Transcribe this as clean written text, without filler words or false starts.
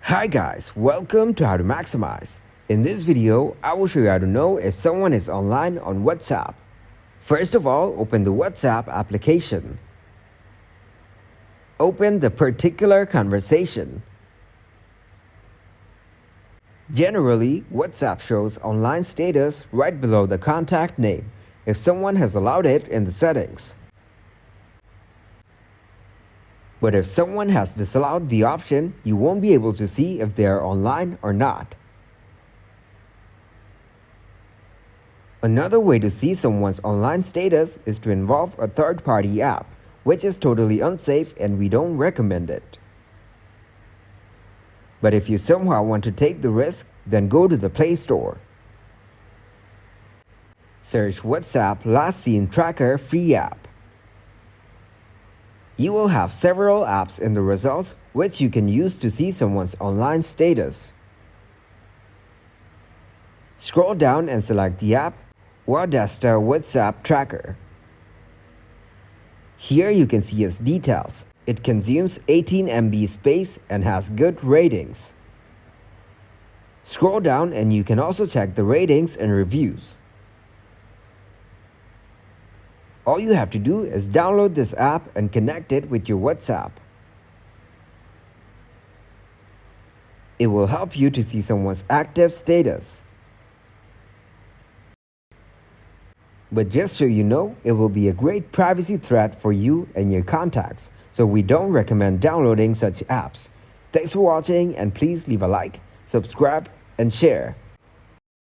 Hi guys, welcome to How to Maximize. In this video, I will show you how to know if someone is online on WhatsApp. First of all, open the WhatsApp application. Open the particular conversation. Generally, WhatsApp shows online status right below the contact name if someone has allowed it in the settings. But if someone has disallowed the option, you won't be able to see if they are online or not. Another way to see someone's online status is to involve a third-party app, which is totally unsafe and we don't recommend it. But if you somehow want to take the risk, then go to the Play Store. Search WhatsApp Last Seen Tracker free app. You will have several apps in the results which you can use to see someone's online status. Scroll down and select the app Wadasta WhatsApp Tracker. Here you can see its details. It consumes 18 MB space and has good ratings. Scroll down and you can also check the ratings and reviews. All you have to do is download this app and connect it with your WhatsApp. It will help you to see someone's active status. But just so you know, it will be a great privacy threat for you and your contacts, so we don't recommend downloading such apps. Thanks for watching and please leave a like, subscribe, and share.